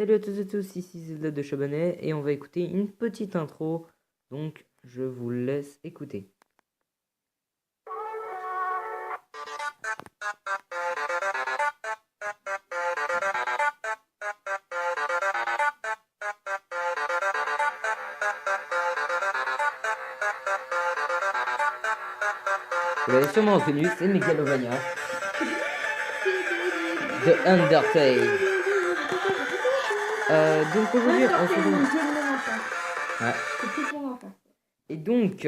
Salut à toutes et tous, ici Zelda de Chabanais et on va écouter une petite intro, donc je vous laisse écouter. Vous l'avez sûrement reconnu, c'est Megalovania de Undertale. Donc aujourd'hui on se retrouve... Ouais. Et donc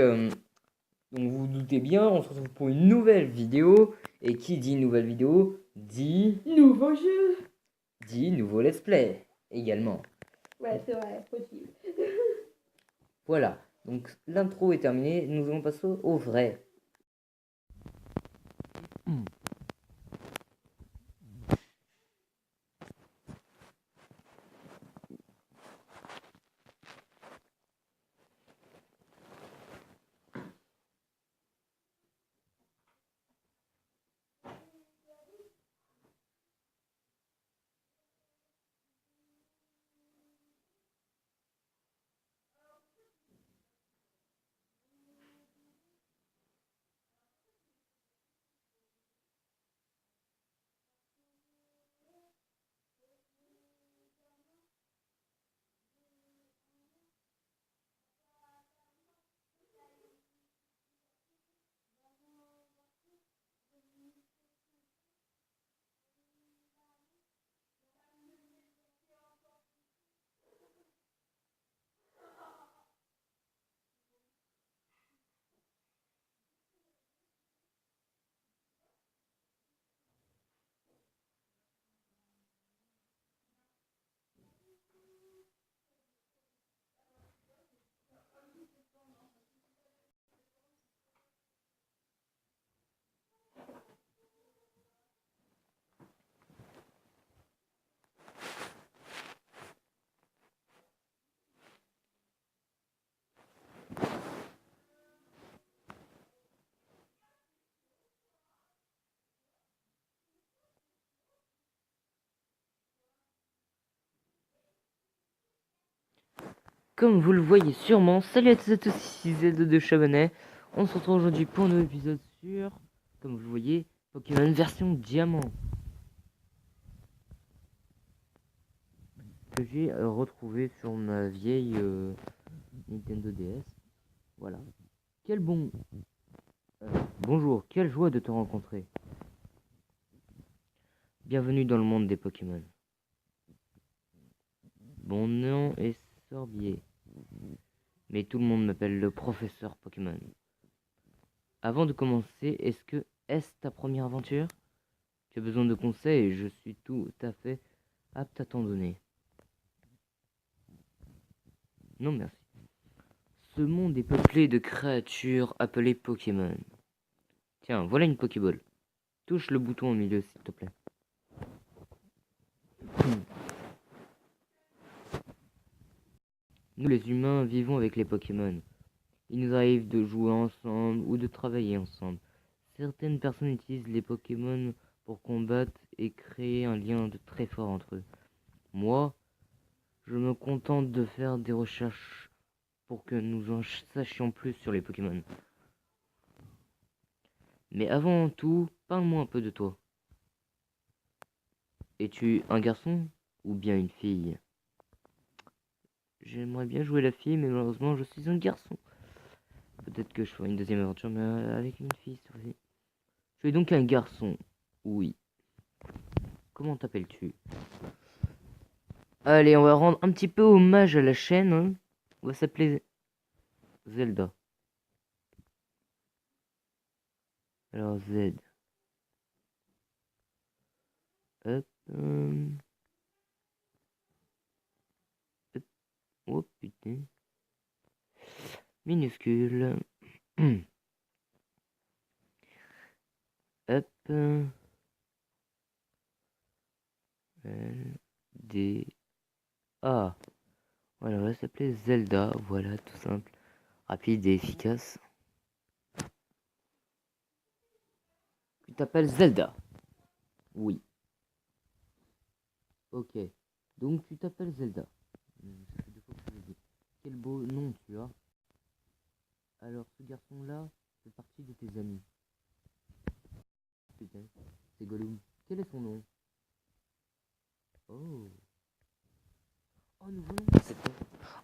vous vous doutez bien, on se retrouve pour une nouvelle vidéo. Et qui dit nouvelle vidéo dit nouveau jeu. Dit nouveau let's play également. Ouais, c'est vrai, possible. Voilà, donc l'intro est terminée, nous allons passer au vrai. Comme vous le voyez sûrement, salut à tous et tous, ici Zelda de Chabanais. On se retrouve aujourd'hui pour un nouvel épisode sur, comme vous le voyez, Pokémon version diamant. Que j'ai retrouvé sur ma vieille Nintendo DS. Voilà. Quel bon... bonjour, quelle joie de te rencontrer. Bienvenue dans le monde des Pokémon. Mon nom est Sorbier, mais tout le monde m'appelle le professeur Pokémon. Avant de commencer, est-ce ta première aventure? Tu as besoin de conseils et je suis tout à fait apte à t'en donner. Non merci. Ce monde est peuplé de créatures appelées Pokémon. Tiens, voilà une Pokéball. Touche le bouton au milieu s'il te plaît. Nous les humains vivons avec les Pokémon. Il nous arrive de jouer ensemble ou de travailler ensemble. Certaines personnes utilisent les Pokémon pour combattre et créer un lien très fort entre eux. Moi, je me contente de faire des recherches pour que nous en sachions plus sur les Pokémon. Mais avant tout, parle-moi un peu de toi. Es-tu un garçon ou bien une fille? J'aimerais bien jouer la fille, mais malheureusement, je suis un garçon. Peut-être que je ferai une deuxième aventure, mais avec une fille, cette fois-ci. Tu es donc un garçon. Oui. Comment t'appelles-tu? Allez, on va rendre un petit peu hommage à la chaîne. Hein. On va s'appeler Zelda. Alors, Z. Hop. Hop. Oh, putain. Minuscule. Hop. L. D. A. Voilà, on va s'appeler Zelda. Voilà, tout simple. Rapide et efficace. Tu t'appelles Zelda? Oui. Ok. Donc tu t'appelles Zelda. Ça fait 2 fois que je l'ai dit. Quel beau nom tu as. Alors ce garçon-là fait partie de tes amis. Putain, c'est Gollum. Quel est son nom? Oh. Oh, nouveau nom. C'est quoi?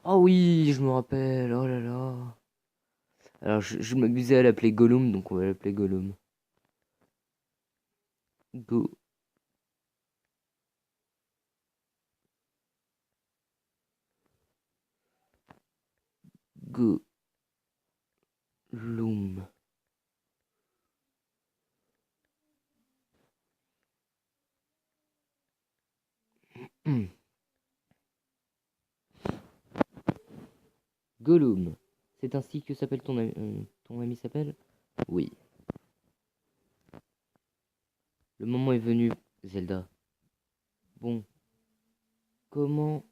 Oh oui, je me rappelle. Oh là là. Alors je m'amusais à l'appeler Gollum, donc on va l'appeler Gollum. Go. Gollum. Gollum. C'est ainsi que s'appelle ton ami s'appelle? Oui. Le moment est venu, Zelda. Bon, comment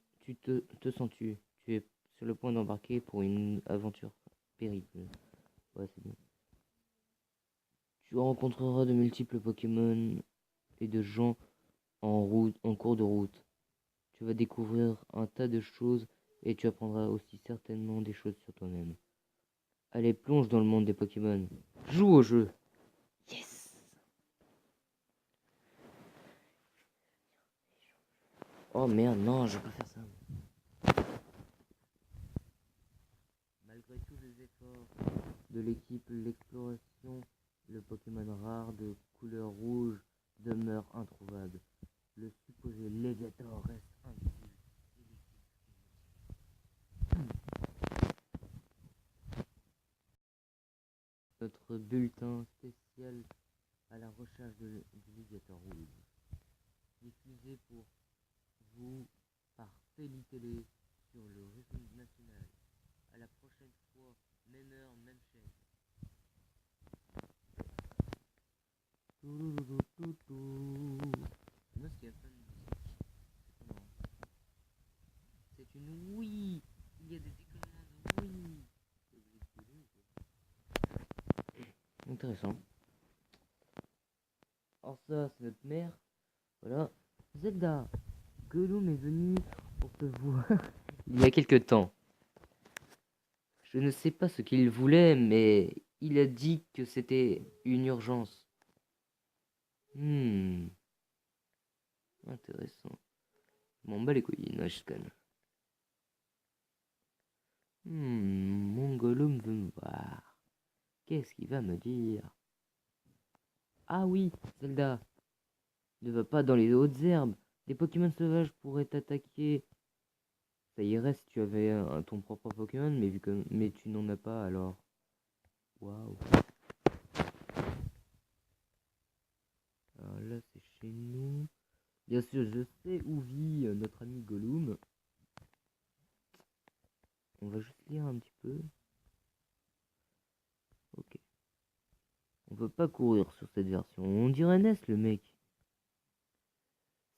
te sens-tu? Tu es sur le point d'embarquer pour une aventure périple. Ouais, c'est bien. Tu rencontreras de multiples Pokémon et de gens en cours de route. Tu vas découvrir un tas de choses et tu apprendras aussi certainement des choses sur toi-même. Allez, plonge dans le monde des Pokémon. Joue au jeu. Yes! Oh merde, non, je vais pas faire ça. Malgré tous les efforts de l'équipe, l'exploration, le Pokémon rare de couleur rouge demeure introuvable. Le supposé Léviator reste invisible. Notre bulletin spécial à la recherche du Léviator rouge. Diffusé pour vous par Télé sur le réseau national. À la prochaine fois, même heure, même chaîne. Moi, ce qu'il y a plein de musique. C'est pas marrant. C'est une oui. Il y a des écoulements de oui. Intéressant. Alors ça, c'est notre mère. Voilà. Zelda. Gollum est venu pour te voir il y a quelque temps. Je ne sais pas ce qu'il voulait, mais il a dit que c'était une urgence. Intéressant. Je m'en bats les couilles, Nashkan. Mon Gollum veut me voir. Qu'est-ce qu'il va me dire? Ah oui, Zelda. Ne va pas dans les hautes herbes. Des Pokémon sauvages pourraient t'attaquer. Ça irait si tu avais ton propre Pokémon, mais tu n'en as pas alors. Waouh. Alors là, c'est chez nous. Bien sûr, je sais où vit notre ami Gollum. On va juste lire un petit peu. Ok. On peut pas courir sur cette version. On dirait Ness, le mec.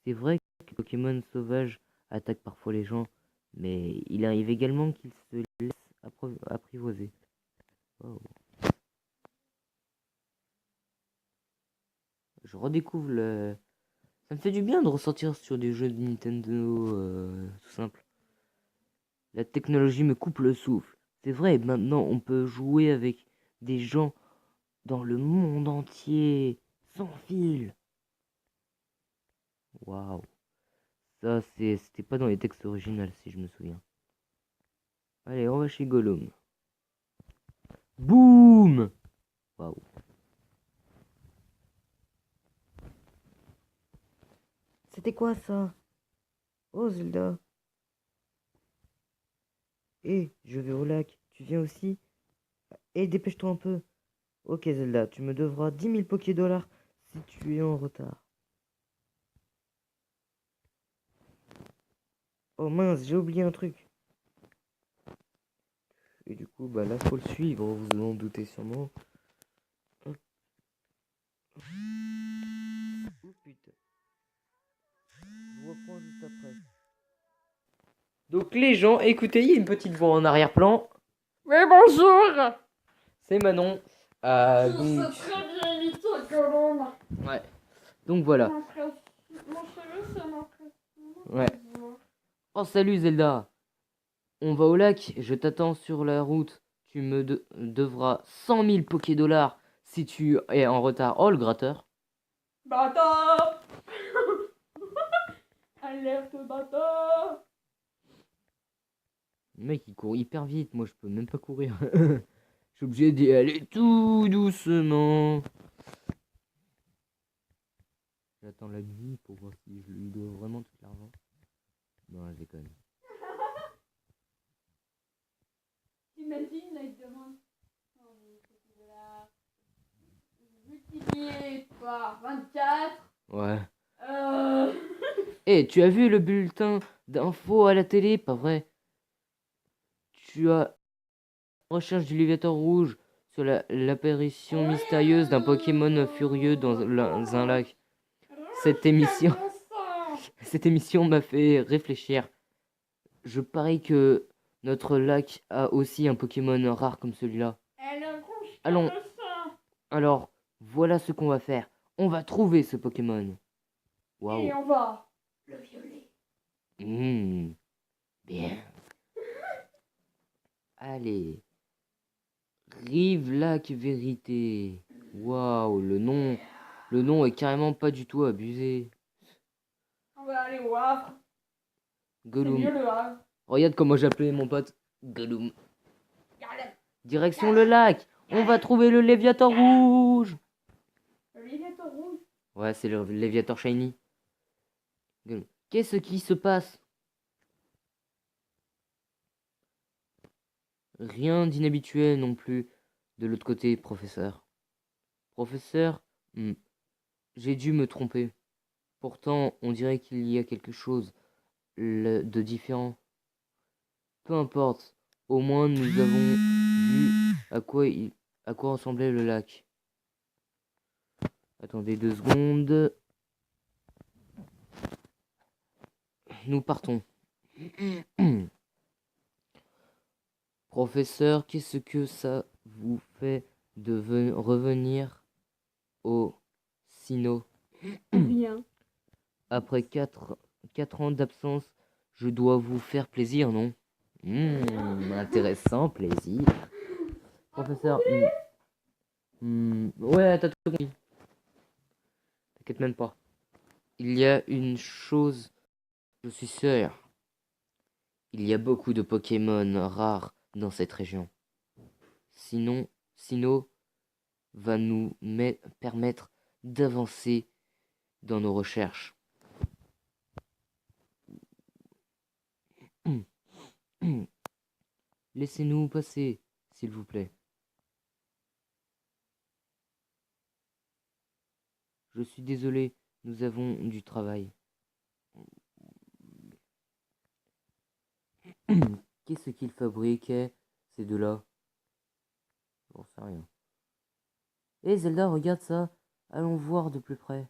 C'est vrai que les Pokémon sauvages attaquent parfois les gens, mais il arrive également qu'ils se laissent apprivoiser. Wow. Je redécouvre le... Ça me fait du bien de ressortir sur des jeux de Nintendo tout simple. La technologie me coupe le souffle. C'est vrai, maintenant on peut jouer avec des gens dans le monde entier, sans fil. Waouh. Ça, c'était pas dans les textes originaux, si je me souviens. Allez, on va chez Gollum. Boum! Waouh. C'était quoi ça? Oh Zelda. Je vais au lac. Tu viens aussi? Dépêche-toi un peu. Ok Zelda, tu me devras 10 000 Poké-Dollars si tu es en retard. Oh mince, j'ai oublié un truc. Et du coup, bah là, faut le suivre, vous en doutez sûrement. Hop. Oh putain. Je vous reprends juste après. Donc les gens, écoutez, il y a une petite voix en arrière-plan. Oui, bonjour. C'est Manon. Donc... C'est très bien imité, Gollum. Ouais. Donc voilà. Mon cheveu, c'est mon prénom. Ouais. Oh, salut Zelda! On va au lac, je t'attends sur la route. Tu me devras 100 000 Poké-dollars si tu es en retard. Oh, le gratteur. Bâtard. Alerte bâtard. Le mec, il court hyper vite. Moi, je peux même pas courir. Je suis obligé d'y aller tout doucement. J'attends la nuit pour voir si je lui dois vraiment tout l'argent. Non, je déconne. T'imagines, là, il te demande 100 000 $. Multiplié par 24. Ouais. Euh... Eh, tu as vu le bulletin d'infos à la télé, pas vrai? Tu as recherche du Léviator rouge sur l'apparition mystérieuse d'un Pokémon furieux dans un lac. Cette émission, cette émission m'a fait réfléchir. Je parie que notre lac a aussi un Pokémon rare comme celui-là. Allons, alors, voilà ce qu'on va faire. On va trouver ce Pokémon. Et Waouh. on va le violer. Bien. Allez. Rive Lac Vérité. Waouh, le nom est carrément pas du tout abusé. On va aller au Havre. C'est Gollum. mieux le Havre. Regarde comment j'appelais mon pote. Gollum. Galem. Direction le lac. On va trouver le Léviator rouge. Le Léviator rouge. Ouais, c'est le Léviator shiny. Gollum. Qu'est-ce qui se passe? Rien d'inhabituel non plus de l'autre côté, professeur. Professeur, j'ai dû me tromper. Pourtant, on dirait qu'il y a quelque chose de différent. Peu importe, au moins nous avons vu à quoi ressemblait le lac. Attendez 2 secondes. Nous partons. Professeur, qu'est-ce que ça vous fait de revenir au Sino? Rien. Après 4 ans d'absence, je dois vous faire plaisir, non? Intéressant, plaisir. Professeur, ouais, t'as tout compris. T'inquiète même pas. Il y a une chose, je suis sûr. Il y a beaucoup de Pokémon rares dans cette région. Sinon, Sino va nous permettre d'avancer dans nos recherches. Laissez-nous passer, s'il vous plaît. Je suis désolé, nous avons du travail. Qu'est-ce qu'ils fabriquaient, ces deux-là? J'en sais rien. Hé Zelda, regarde ça. Allons voir de plus près.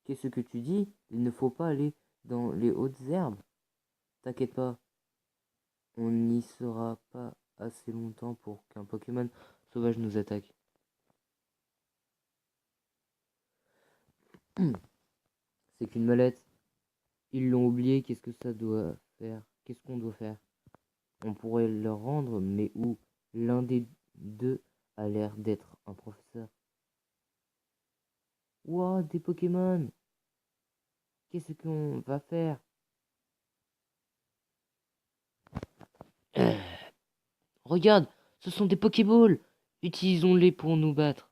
Qu'est-ce que tu dis? Il ne faut pas aller dans les hautes herbes. T'inquiète pas. On n'y sera pas assez longtemps pour qu'un Pokémon sauvage nous attaque. C'est qu'une mallette. Ils l'ont oublié, qu'est-ce que ça doit faire? Qu'est-ce qu'on doit faire? On pourrait leur rendre, mais où? L'un des deux a l'air d'être un professeur. Ouah, des Pokémon! Qu'est-ce qu'on va faire? Regarde, ce sont des Pokéballs! Utilisons-les pour nous battre.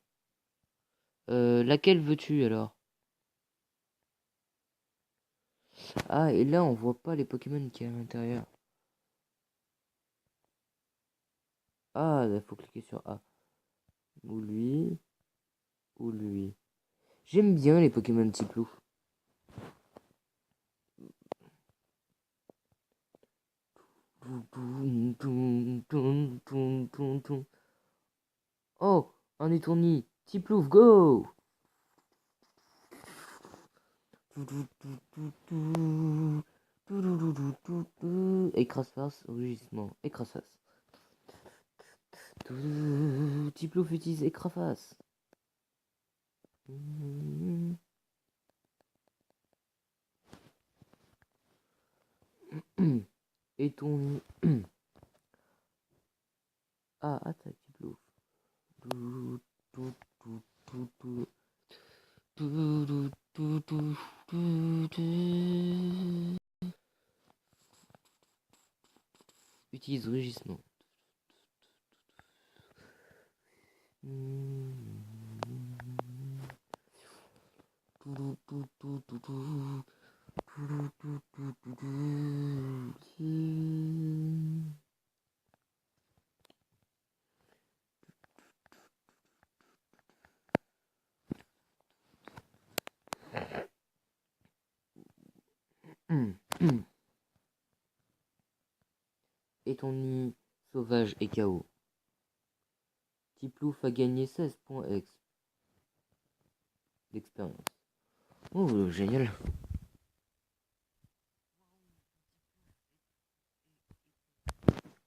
Laquelle veux-tu alors? Ah, et là, on voit pas les Pokémon qui y a à l'intérieur. Ah, il faut cliquer sur A. Ou lui. Ou lui. J'aime bien les Pokémon type loup. Oh, un étourni. Type loup, go! Écrase-face, rugissement. Écrase-face. Type loup utilise écrase-face. Et ton... Ah, attaque, Tiplouf. Tout, tout, tout, tout, tout. Tout, tout, tout, tout, tout, tout. Utilise rugissement. Tout, tout, tout, tout, tout. Tout, tout, tout, tout, tout. Et ton nid sauvage et KO. Tiplouf a gagné 16 points d'expérience. Oh, génial.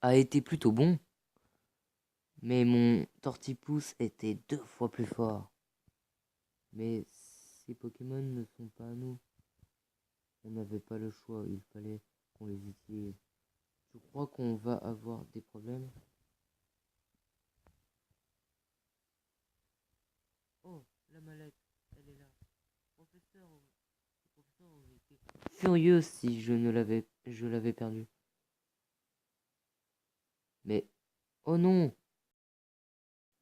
A été plutôt bon. Mais mon Tortipousse était 2 fois plus fort. Mais ces Pokémon ne sont pas à nous. On n'avait pas le choix, il fallait qu'on les utilise. Je crois qu'on va avoir des problèmes. Oh, la mallette, elle est là. Professeur, le professeur aurait été furieux si je l'avais perdu. Mais, oh non,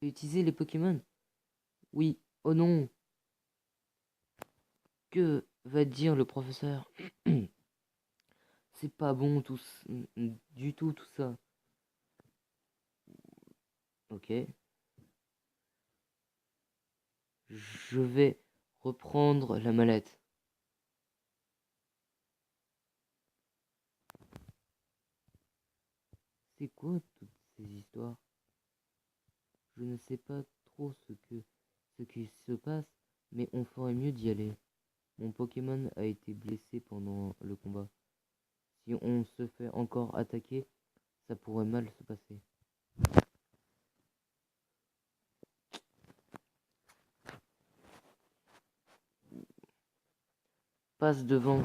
utiliser les Pokémon. Oui, oh non. Que va dire le professeur? C'est pas bon du tout tout ça. Ok. Je vais reprendre la mallette. C'est quoi toutes ces histoires? Je ne sais pas trop ce qui se passe, mais on ferait mieux d'y aller. Mon Pokémon a été blessé pendant le combat. Si on se fait encore attaquer, ça pourrait mal se passer. Passe devant.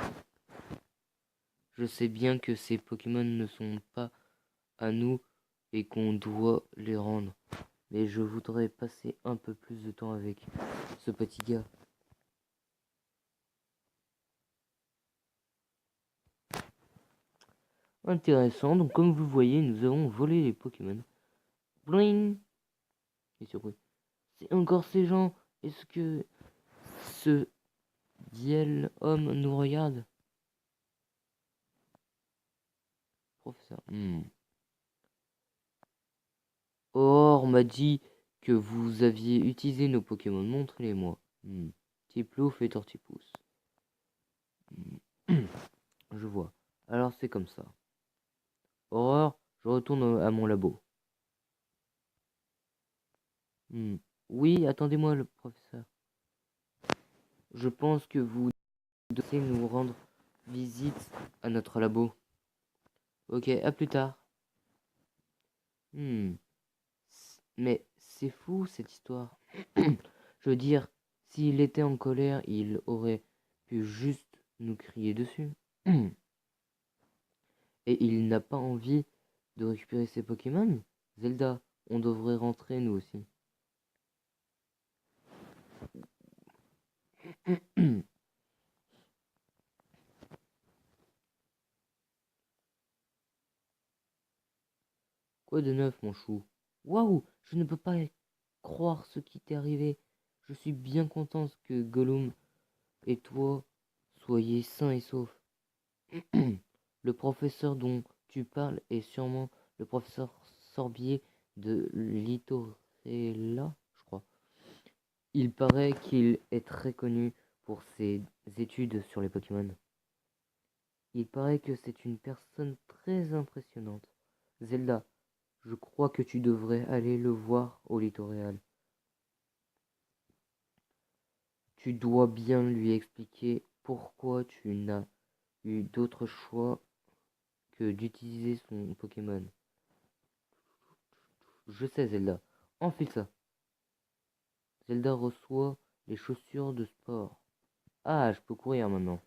Je sais bien que ces Pokémon ne sont pas à nous et qu'on doit les rendre. Mais je voudrais passer un peu plus de temps avec ce petit gars. Intéressant, donc comme vous voyez, nous avons volé les Pokémon. Bling. Et surpris. C'est encore ces gens. Est-ce que ce Diel homme nous regarde? Professeur. Or m'a dit que vous aviez utilisé nos Pokémon. Montrez-les-moi. Tiplouf et Tortipousse. Je vois. Alors c'est comme ça. Aurore, je retourne à mon labo. Oui, attendez-moi, le professeur. Je pense que vous devez nous rendre visite à notre labo. Ok, à plus tard. Mais c'est fou cette histoire. Je veux dire, s'il était en colère, il aurait pu juste nous crier dessus. Et il n'a pas envie de récupérer ses Pokémon. Zelda, on devrait rentrer nous aussi. Quoi de neuf, mon chou? Waouh, je ne peux pas croire ce qui t'est arrivé. Je suis bien contente que Gollum et toi soyez sains et saufs. Le professeur dont tu parles est sûrement le professeur Sorbier de Litorella, je crois. Il paraît qu'il est très connu pour ses études sur les Pokémon. Il paraît que c'est une personne très impressionnante. Zelda, je crois que tu devrais aller le voir au littoral. Tu dois bien lui expliquer pourquoi tu n'as eu d'autre choix que d'utiliser son Pokémon. Je sais, Zelda. Enfile ça. Zelda reçoit les chaussures de sport. Ah, je peux courir maintenant.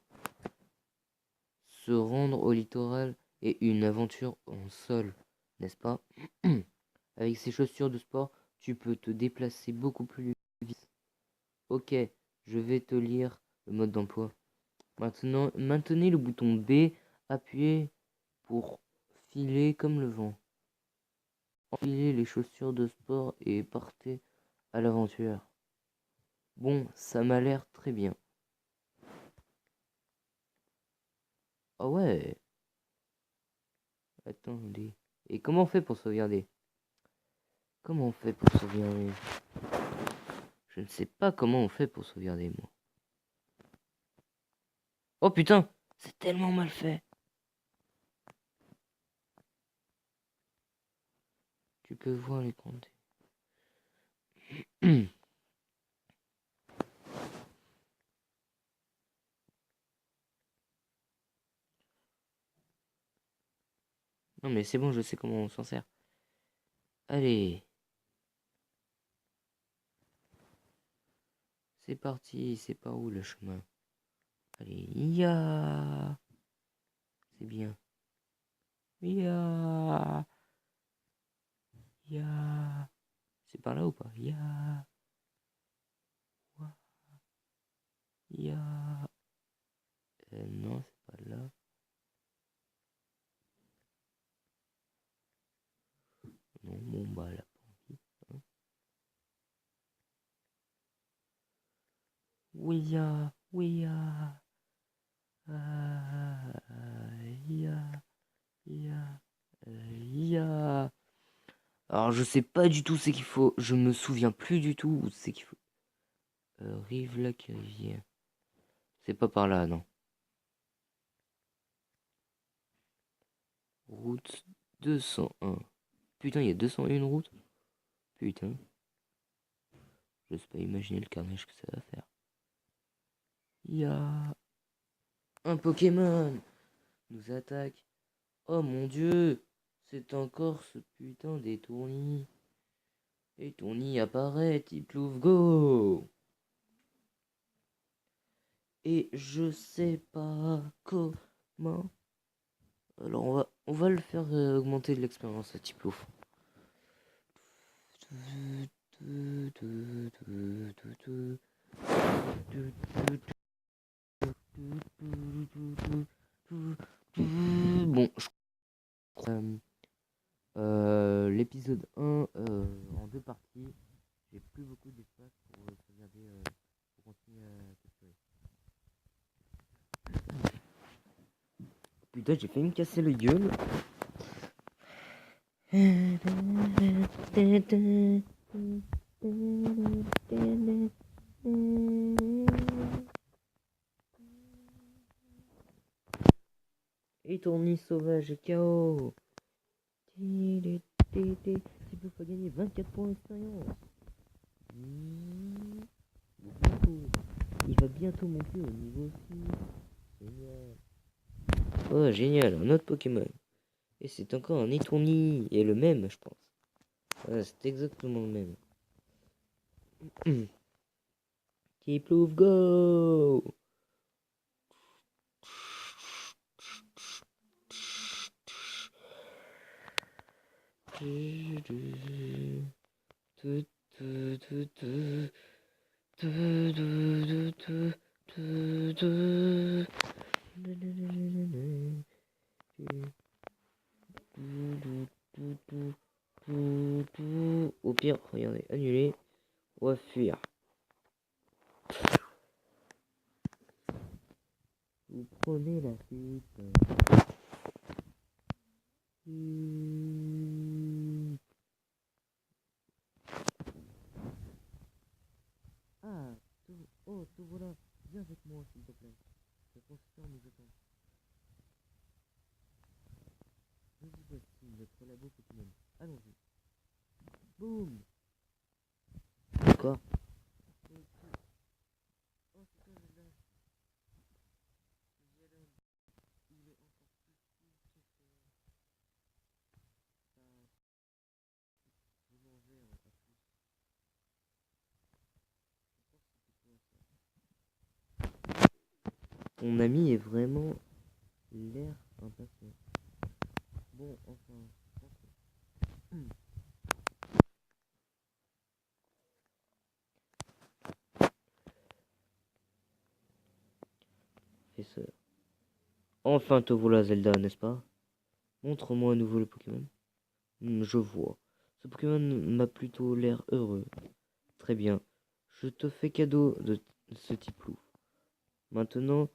Se rendre au littoral et une aventure en sol, n'est-ce pas? Avec ces chaussures de sport, tu peux te déplacer beaucoup plus vite. Ok, je vais te lire le mode d'emploi. Maintenant, maintenez le bouton B, appuyez pour filer comme le vent. Enfilez les chaussures de sport et partez à l'aventure. Bon, ça m'a l'air très bien. Ah ouais. Attendez. Et comment on fait pour sauvegarder? Comment on fait pour sauvegarder? Je ne sais pas comment on fait pour sauvegarder, moi. Oh putain, c'est tellement mal fait. Tu peux voir l'écran. Non mais c'est bon, je sais comment on s'en sert. Allez. C'est parti, c'est par où le chemin? Allez, ya. C'est bien. Ya. Ya. C'est par là ou pas? Ya. Wa. Ya. Non, c'est pas là. Non, bon bah là. Hein. Oui, ya. Oui, ya. Ah, ya. Ya. Ya. Alors je sais pas du tout ce qu'il faut. Je me souviens plus du tout où c'est qu'il faut. Rive-Lac-Rivière. C'est pas par là, non. Route 201. Putain, il y a 201 routes. Putain. Je sais pas imaginer le carnage que ça va faire. Il y a un Pokémon nous attaque. Oh mon dieu. C'est encore ce putain d'étourni. Étourni apparaît, type Go. Et je sais pas comment. Alors on va le faire augmenter de l'expérience à type ouf. Bon, je crois l'épisode 1 en deux parties. J'ai plus beaucoup d'espace pour sauvegarder, pour continuer à capturer. Putain, j'ai failli me casser le gueule. Étourni sauvage KO. Tu peux pas gagner 24 points d'expérience. Il va bientôt monter au niveau 6. Génial. Oh, génial, un autre Pokémon. Et c'est encore un étourni. Et le même, je pense. Ah, c'est exactement le même. Tiplouf, go! Au pire, regardez, annulé. On va fuir. Vous prenez la fuite. Ah, oh, te voilà. Viens avec moi, s'il te plaît. Le constructeur nous attend. Nous voici, notre labo Pokémon. Allons-y. Boum. Quoi? Oh, c'est quoi là? Il est encore plus fou que ça. Je m'en vais, on va pas plus. Ton ami est vraiment l'air impatient. Bon, enfin, professeur. Enfin te voilà, Zelda, n'est-ce pas? Montre-moi à nouveau le Pokémon. Je vois. Ce Pokémon m'a plutôt l'air heureux. Très bien. Je te fais cadeau de ce type loup. Maintenant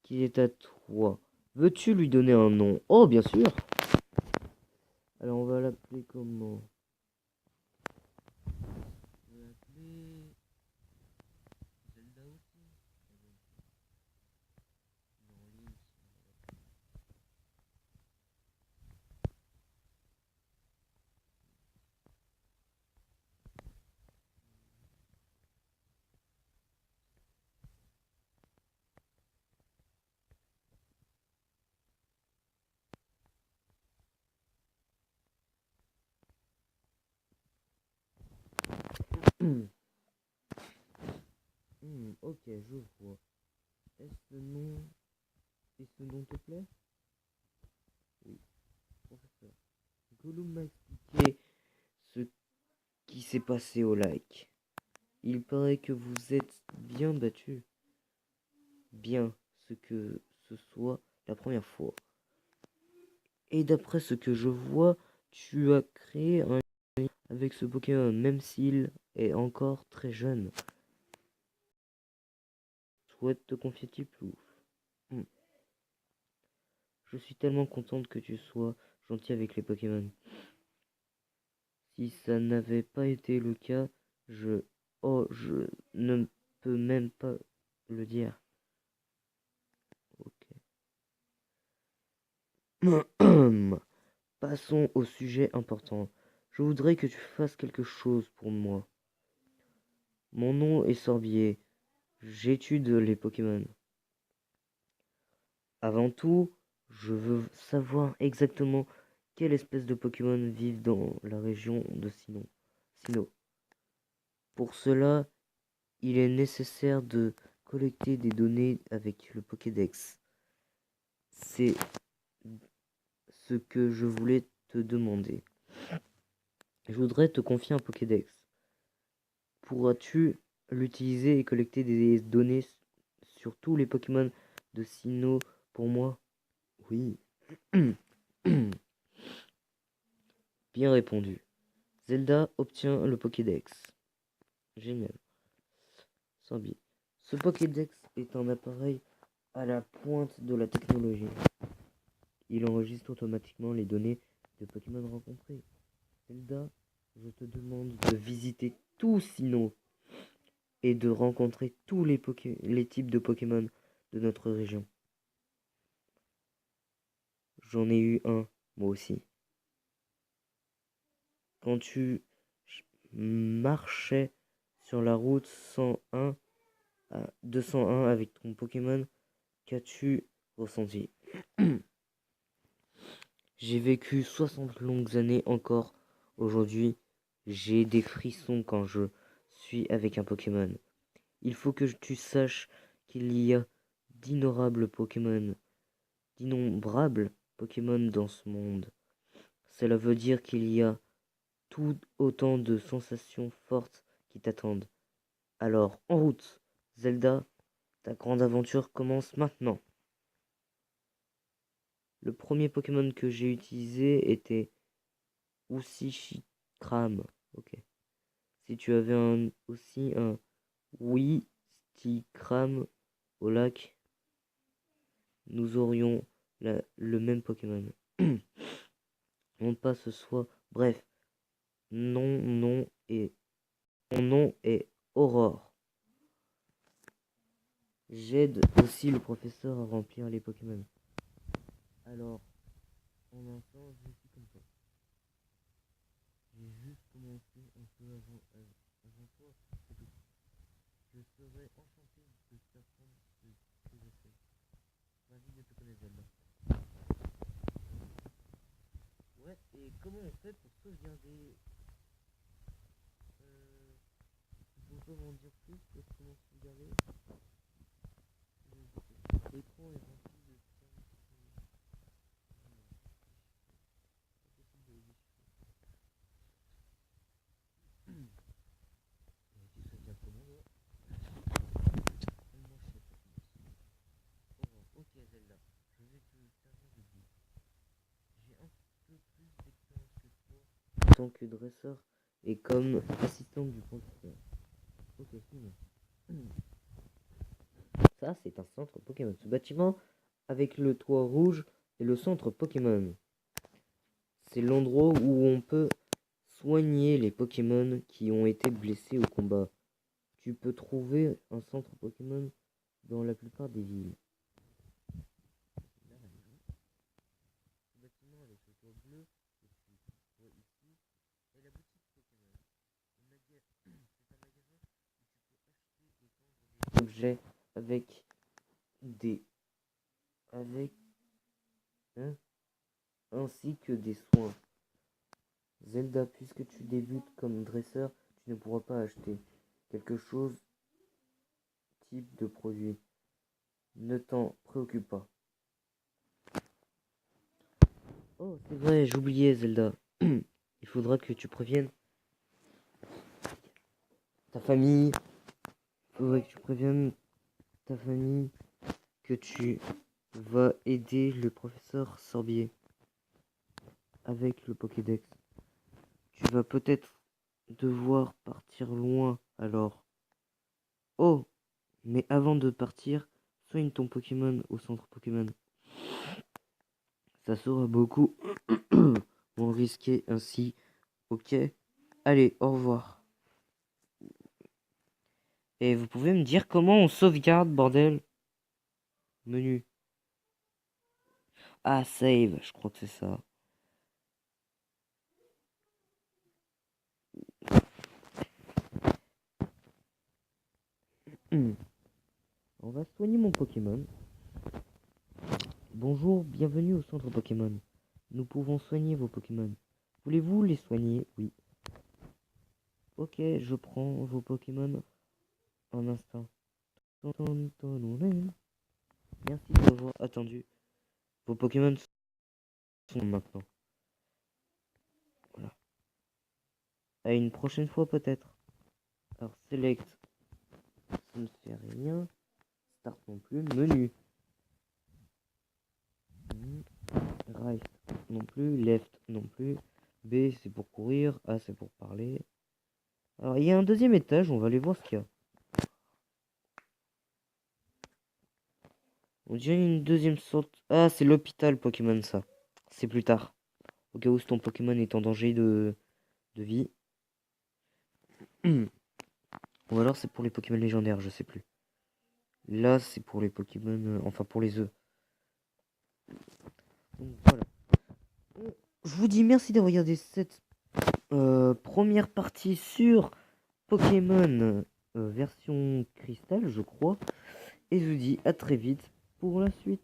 qu'il est à toi, veux-tu lui donner un nom? Oh, bien sûr. Alors, on va l'appeler comment? On va l'appeler Zelda aussi. Non, ok, je vois. Est-ce le nom et ce nom te plaît? Oui, professeur. Gollum m'a expliqué ce qui s'est passé au lac. Il paraît que vous êtes bien battu. Bien, ce que ce soit la première fois. Et d'après ce que je vois, tu as créé un lien avec ce Pokémon, même s'il est encore très jeune. Souhaite te confier Tiplouf. Hmm. Je suis tellement contente que tu sois gentil avec les Pokémon. Si ça n'avait pas été le cas, je ne peux même pas le dire. Ok. Passons au sujet important. Je voudrais que tu fasses quelque chose pour moi. Mon nom est Sorbier. J'étude les Pokémon. Avant tout, je veux savoir exactement quelle espèce de Pokémon vivent dans la région de Sinnoh. Pour cela, il est nécessaire de collecter des données avec le Pokédex. C'est ce que je voulais te demander. Je voudrais te confier un Pokédex. Pourras-tu l'utiliser et collecter des données sur tous les Pokémon de Sinnoh pour moi? Oui. Bien répondu. Zelda obtient le Pokédex. Génial. Sorbi. Ce Pokédex est un appareil à la pointe de la technologie. Il enregistre automatiquement les données de Pokémon rencontrés. Zelda, je te demande de visiter tout Sinnoh et de rencontrer tous les types de Pokémon de notre région. J'en ai eu un, moi aussi. Quand tu marchais sur la route 101 à 201 avec ton Pokémon, qu'as-tu ressenti? J'ai vécu 60 longues années encore. Aujourd'hui, j'ai des frissons quand je suis avec un Pokémon. Il faut que tu saches qu'il y a d'innombrables Pokémon dans ce monde. Cela veut dire qu'il y a tout autant de sensations fortes qui t'attendent. Alors, en route, Zelda, ta grande aventure commence maintenant. Le premier Pokémon que j'ai utilisé était Ushikram. Ok. Si tu avais aussi un Wistikram au lac, nous aurions le même Pokémon. Non pas ce soit. Bref, mon nom est Aurore. J'aide aussi le professeur à remplir les Pokémon. Alors, en un sens, je suis comme toi. J'ai juste commencé un peu avant toi, c'est tout. Je serais enchanté de t'apprendre ce que je sais. Ravi de te connaître, Zelda. Ouais, et comment on fait pour sauvegarder tu peux m'en dire plus sur comment sauvegarder? L'écran est rempli de tant que dresseur et comme assistant du professeur. Ok, suivant. Ça, c'est un centre Pokémon. Ce bâtiment avec le toit rouge est le centre Pokémon. C'est l'endroit où on peut soigner les Pokémon qui ont été blessés au combat. Tu peux trouver un centre Pokémon dans la plupart des villes. Ce bâtiment avec le toit bleu que tu vois ici est la boutique Pokémon. C'est un magasin où tu peux acheter et vendre des objets avec hein, ainsi que des soins. Zelda, puisque tu débutes comme dresseur, tu ne pourras pas acheter quelque chose type de produit. Ne t'en préoccupe pas. Oh, c'est vrai, j'oubliais Zelda. Il faudra que tu préviennes ta famille. Il faudrait que tu préviennes ta famille que tu vas aider le professeur Sorbier avec le Pokédex. Tu vas peut-être devoir partir loin alors. Oh, mais avant de partir, soigne ton Pokémon au centre Pokémon. Ça sera beaucoup moins risqué ainsi. Ok? Allez, au revoir. Et vous pouvez me dire comment on sauvegarde, bordel? Menu. Ah, save, je crois que c'est ça. On va soigner mon Pokémon. Bonjour, bienvenue au centre Pokémon. Nous pouvons soigner vos Pokémon. Voulez-vous les soigner? Oui. Ok, je prends vos Pokémon en instant. Merci d'avoir attendu. Vos Pokémon sont maintenant. Voilà. À une prochaine fois peut-être. Alors, select. Ça ne fait rien. Start non plus. Menu. Right non plus. Left non plus. B c'est pour courir. A c'est pour parler. Alors, il y a un deuxième étage. On va aller voir ce qu'il y a. On dirait une deuxième sorte. Ah, c'est l'hôpital Pokémon, ça. C'est plus tard. Au cas où ton Pokémon est en danger de vie. Ou alors c'est pour les Pokémon légendaires, je sais plus. Là, c'est pour les Pokémon. Enfin, pour les œufs. Donc voilà. Je vous dis merci d'avoir regardé cette première partie sur Pokémon version cristal, je crois. Et je vous dis à très vite pour la suite.